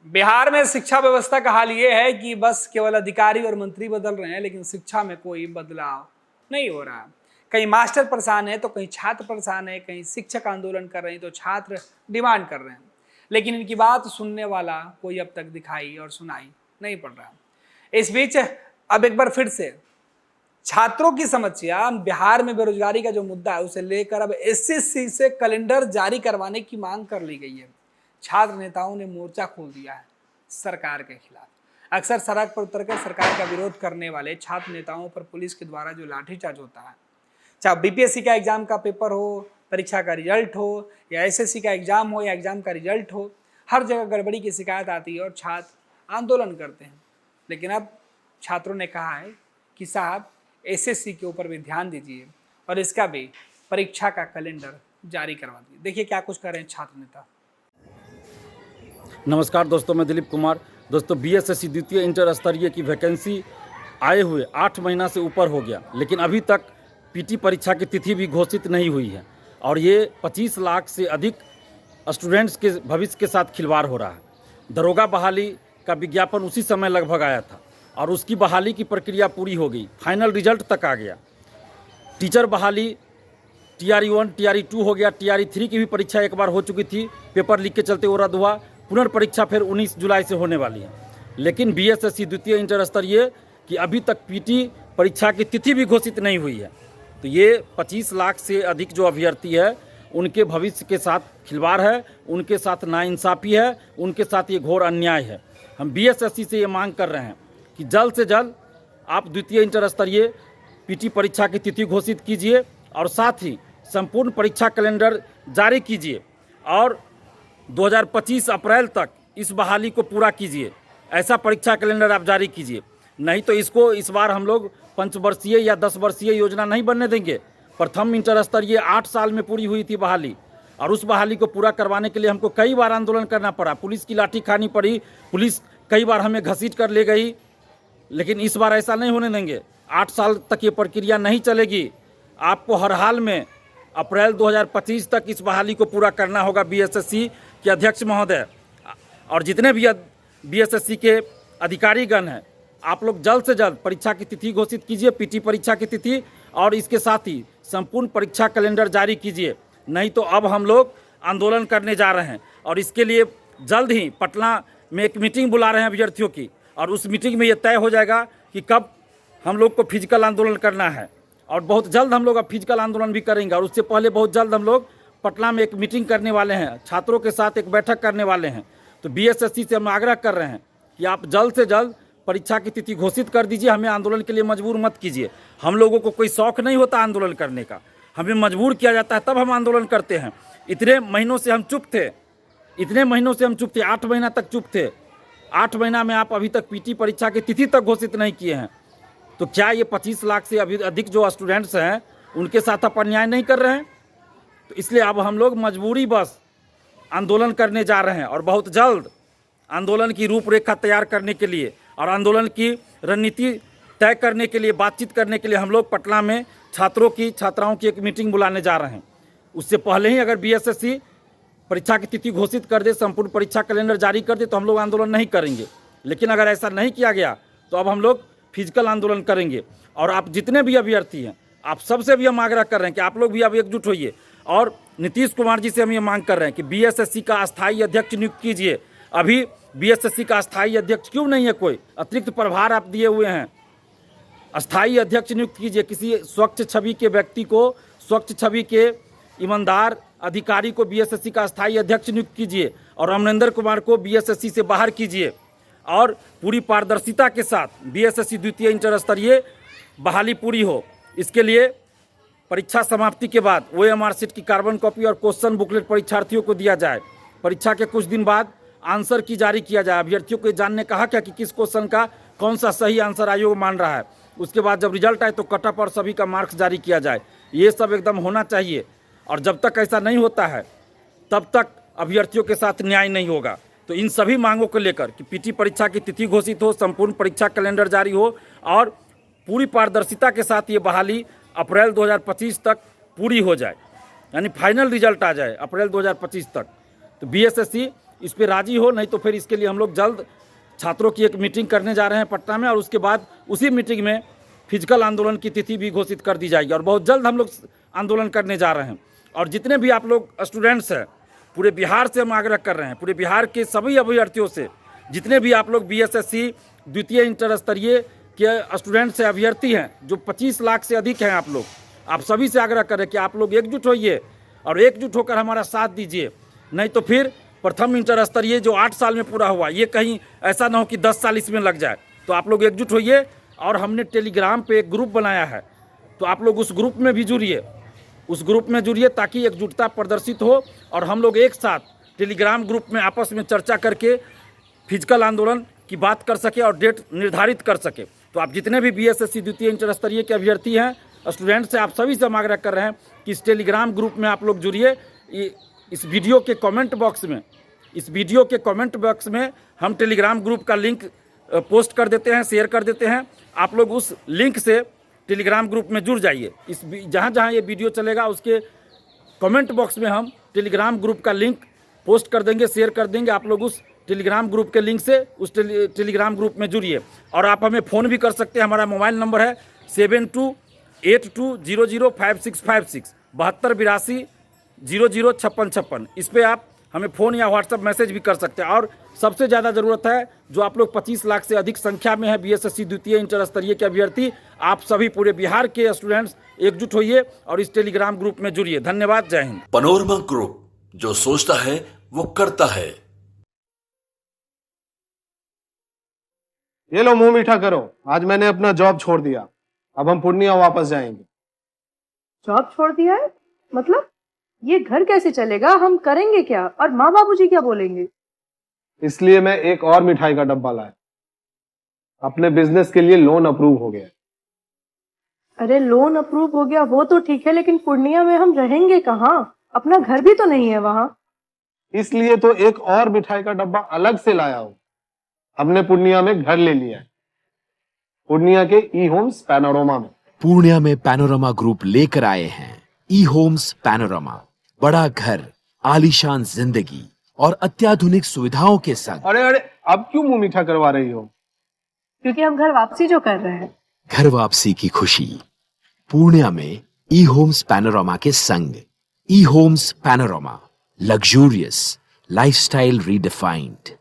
बिहार में शिक्षा व्यवस्था का हाल ये है कि बस केवल अधिकारी और मंत्री बदल रहे हैं, लेकिन शिक्षा में कोई बदलाव नहीं हो रहा। कहीं मास्टर परेशान है तो कहीं छात्र परेशान है, कहीं शिक्षक आंदोलन कर रहे हैं तो छात्र डिमांड कर रहे हैं, लेकिन इनकी बात सुनने वाला कोई अब तक दिखाई और सुनाई नहीं पड़ रहा। इस बीच अब एक बार फिर से छात्रों की समस्या, बिहार में बेरोजगारी का जो मुद्दा है उसे लेकर अब एसएससी से कैलेंडर जारी करवाने की मांग कर ली गई है। छात्र नेताओं ने मोर्चा खोल दिया है सरकार के खिलाफ। अक्सर सड़क पर उतरकर सरकार का विरोध करने वाले छात्र नेताओं पर पुलिस के द्वारा जो लाठीचार्ज होता है, चाहे बीपीएससी का एग्जाम का पेपर हो, परीक्षा का रिजल्ट हो, या एसएससी का एग्जाम हो या एग्जाम का रिजल्ट हो, हर जगह गड़बड़ी की शिकायत आती है और छात्र आंदोलन करते हैं। लेकिन अब छात्रों ने कहा है कि साहब एसएससी के ऊपर भी ध्यान दीजिए और इसका भी परीक्षा का कैलेंडर जारी करवा दीजिए। देखिए क्या कुछ कर रहे हैं छात्र नेता। नमस्कार दोस्तों, मैं दिलीप कुमार। दोस्तों, बीएसएससी द्वितीय इंटर स्तरीय की वैकेंसी आए हुए 8 महीना से ऊपर हो गया, लेकिन अभी तक पीटी परीक्षा की तिथि भी घोषित नहीं हुई है और ये 25 लाख से अधिक स्टूडेंट्स के भविष्य के साथ खिलवाड़ हो रहा है। दरोगा बहाली का विज्ञापन उसी समय लगभग आया था और उसकी बहाली की प्रक्रिया पूरी हो गई, फाइनल रिजल्ट तक आ गया। टीचर बहाली TRE 1 TRE 2 हो गया, TRE 3 की भी परीक्षा एक बार हो चुकी थी, पेपर लीक के चलते वो रद्द हुआ। पुनर्परीक्षा फिर 19 जुलाई से होने वाली है, लेकिन बीएसएससी द्वितीय इंटर स्तरीय की अभी तक पीटी परीक्षा की तिथि भी घोषित नहीं हुई है। तो ये 25 लाख से अधिक जो अभ्यर्थी है उनके भविष्य के साथ खिलवाड़ है, उनके साथ नाइंसाफ़ी है, उनके साथ ये घोर अन्याय है। हम बीएसएससी से ये मांग कर रहे हैं कि जल्द से जल्द आप द्वितीय इंटर स्तरीय पीटी परीक्षा की तिथि घोषित कीजिए और साथ ही संपूर्ण परीक्षा कैलेंडर जारी कीजिए और 2025 अप्रैल तक इस बहाली को पूरा कीजिए। ऐसा परीक्षा कैलेंडर आप जारी कीजिए, नहीं तो इसको इस बार हम लोग 5 वर्षीय या 10 वर्षीय योजना नहीं बनने देंगे। प्रथम इंटर स्तरीय 8 साल में पूरी हुई थी बहाली और उस बहाली को पूरा करवाने के लिए हमको कई बार आंदोलन करना पड़ा, पुलिस की लाठी खानी पड़ी, पुलिस कई बार हमें घसीट कर ले गई, लेकिन इस बार ऐसा नहीं होने देंगे। 8 साल तक ये प्रक्रिया नहीं चलेगी। आपको हर हाल में अप्रैल 2025 तक इस बहाली को पूरा करना होगा। बीएसएससी के अध्यक्ष महोदय और जितने भी बीएसएससी के अधिकारीगण हैं, आप लोग जल्द से जल्द परीक्षा की तिथि घोषित कीजिए, पीटी परीक्षा की तिथि, और इसके साथ ही संपूर्ण परीक्षा कैलेंडर जारी कीजिए। नहीं तो अब हम लोग आंदोलन करने जा रहे हैं और इसके लिए जल्द ही पटना में एक मीटिंग बुला रहे हैं अभ्यर्थियों की, और उस मीटिंग में ये तय हो जाएगा कि कब हम लोग को फिजिकल आंदोलन करना है। और बहुत जल्द हम लोग अब फिजिकल आंदोलन भी करेंगे और उससे पहले बहुत जल्द हम लोग पटना में एक मीटिंग करने वाले हैं, छात्रों के साथ एक बैठक करने वाले हैं। तो बीएसएससी से हम आग्रह कर रहे हैं कि आप जल्द से जल्द परीक्षा की तिथि घोषित कर दीजिए, हमें आंदोलन के लिए मजबूर मत कीजिए। हम लोगों को कोई शौक़ नहीं होता आंदोलन करने का, हमें मजबूर किया जाता है तब हम आंदोलन करते हैं। इतने महीनों से हम चुप थे, 8 महीना तक चुप थे। 8 महीना में आप अभी तक पीटी परीक्षा की तिथि तक घोषित नहीं किए हैं, तो क्या ये 25 लाख से अभी अधिक जो स्टूडेंट्स हैं उनके साथ आप अन्याय नहीं कर रहे हैं? तो इसलिए अब हम लोग मजबूरी बस आंदोलन करने जा रहे हैं और बहुत जल्द आंदोलन की रूपरेखा तैयार करने के लिए और आंदोलन की रणनीति तय करने के लिए, बातचीत करने के लिए हम लोग पटना में छात्राओं की एक मीटिंग बुलाने जा रहे हैं। उससे पहले ही अगर बीएसएससी परीक्षा की तिथि घोषित कर दे, संपूर्ण परीक्षा कैलेंडर जारी कर दे, तो हम लोग आंदोलन नहीं करेंगे। लेकिन अगर ऐसा नहीं किया गया तो अब हम लोग फिजिकल आंदोलन करेंगे। और आप जितने भी अभ्यर्थी हैं, आप सबसे भी हम आग्रह कर रहे हैं कि आप लोग भी अब एकजुट होइए और नीतीश कुमार जी से हम ये मांग कर रहे हैं कि बीएसएससी का अस्थायी अध्यक्ष नियुक्त कीजिए। अभी बीएसएससी का अस्थायी अध्यक्ष क्यों नहीं है? कोई अतिरिक्त प्रभार आप दिए हुए हैं, अस्थायी अध्यक्ष नियुक्त कीजिए। किसी स्वच्छ छवि के व्यक्ति को, स्वच्छ छवि के ईमानदार अधिकारी को बीएसएससी का अस्थायी अध्यक्ष नियुक्त कीजिए और अमरिंदर कुमार को बीएसएससी से बाहर कीजिए और पूरी पारदर्शिता के साथ बीएसएससी द्वितीय इंटर स्तरीय बहाली पूरी हो। इसके लिए परीक्षा समाप्ति के बाद OMR शीट की कार्बन कॉपी और क्वेश्चन बुकलेट परीक्षार्थियों को दिया जाए। परीक्षा के कुछ दिन बाद आंसर की जारी किया जाए। अभ्यर्थियों को जानने कहा क्या कि किस क्वेश्चन का कौन सा सही आंसर आयोग मान रहा है। उसके बाद जब रिजल्ट आए तो कटअप और सभी का मार्क्स जारी किया जाए। ये सब एकदम होना चाहिए और जब तक ऐसा नहीं होता है तब तक अभ्यर्थियों के साथ न्याय नहीं होगा। तो इन सभी मांगों को लेकर कि पीटी परीक्षा की तिथि घोषित हो, संपूर्ण परीक्षा कैलेंडर जारी हो और पूरी पारदर्शिता के साथ ये बहाली अप्रैल 2025 तक पूरी हो जाए, यानी फाइनल रिजल्ट आ जाए अप्रैल 2025 तक। तो बीएसएससी इस पर राजी हो, नहीं तो फिर इसके लिए हम लोग जल्द छात्रों की एक मीटिंग करने जा रहे हैं पटना में, और उसके बाद उसी मीटिंग में फिजिकल आंदोलन की तिथि भी घोषित कर दी जाएगी और बहुत जल्द हम लोग आंदोलन करने जा रहे हैं। और जितने भी आप लोग स्टूडेंट्स हैं, पूरे बिहार से हम आग्रह कर रहे हैं, पूरे बिहार के सभी अभ्यर्थियों से, जितने भी आप लोग BSSC द्वितीय इंटर स्तरीय के स्टूडेंट्स से अभ्यर्थी हैं, जो 25 लाख से अधिक हैं, आप सभी से आग्रह करें कि आप लोग एकजुट होइए और एकजुट होकर हमारा साथ दीजिए। नहीं तो फिर प्रथम इंटर स्तरीय जो 8 साल में पूरा हुआ, ये कहीं ऐसा ना हो कि 10 साल इसमें लग जाए। तो आप लोग एकजुट होइए। और हमने टेलीग्राम पे एक ग्रुप बनाया है, तो आप लोग उस ग्रुप में भी जुड़िए, उस ग्रुप में जुड़िए ताकि एकजुटता प्रदर्शित हो और हम लोग एक साथ टेलीग्राम ग्रुप में आपस में चर्चा करके फिजिकल आंदोलन की बात कर सके और डेट निर्धारित कर सके। तो आप जितने भी BSSC द्वितीय इंटर स्तरीय के अभ्यर्थी हैं, स्टूडेंट्स हैं, आप सभी से हम आग्रह कर रहे हैं कि इस टेलीग्राम ग्रुप में आप लोग जुड़िए। इस वीडियो के कमेंट बॉक्स में हम टेलीग्राम ग्रुप का लिंक पोस्ट कर देते हैं, शेयर कर देते हैं। आप लोग उस लिंक से टेलीग्राम ग्रुप में जुड़ जाइए। जहाँ ये वीडियो चलेगा उसके कमेंट बॉक्स में हम टेलीग्राम ग्रुप का लिंक पोस्ट कर देंगे, शेयर कर देंगे। आप लोग उस टेलीग्राम ग्रुप के लिंक से उस टेलीग्राम ग्रुप में जुड़िए। और आप हमें फ़ोन भी कर सकते हैं। हमारा मोबाइल नंबर है 7282005656 7282005656। इस पर आप हमें फ़ोन या व्हाट्सएप मैसेज भी कर सकते हैं। और सबसे ज़्यादा ज़रूरत है, जो आप लोग 25 लाख से अधिक संख्या में है BSSC द्वितीय इंटर स्तरीय के अभ्यर्थी, आप सभी पूरे बिहार के स्टूडेंट्स एकजुट होइए और इस टेलीग्राम ग्रुप में जुड़िए। धन्यवाद। जय हिंद। पैनोरमा ग्रुप, जो सोचता है वो करता है। ये लो, मुंह मीठा करो। आज मैंने अपना जॉब छोड़ दिया, अब हम पूर्णिया वापस जाएंगे। जॉब छोड़ दिया है? मतलब ये घर कैसे चलेगा? हम करेंगे क्या? और माँ बाबूजी क्या बोलेंगे? इसलिए मैं एक और मिठाई का डब्बा लाया। अपने बिजनेस के लिए लोन अप्रूव हो गया। अरे लोन अप्रूव हो गया वो तो ठीक है, लेकिन पूर्णिया में हम रहेंगे कहाँ? अपना घर भी तो नहीं है वहाँ। इसलिए तो एक और मिठाई का डब्बा अलग से लाया हूँ। हमने पूर्णिया में घर ले लिया है, पूर्णिया के E-Homes पैनोरमा में। पूर्णिया में पैनोरमा ग्रुप लेकर आए हैं E-Homes पैनोरमा। बड़ा घर, आलीशान जिंदगी और अत्याधुनिक सुविधाओं के संग। अरे अब क्यों मुंह मीठा करवा रही हो? क्योंकि हम घर वापसी जो कर रहे हैं। घर वापसी की खुशी पूर्णिया में E-Homes पैनोरमा के संग। E-Homes panorama, luxurious lifestyle redefined.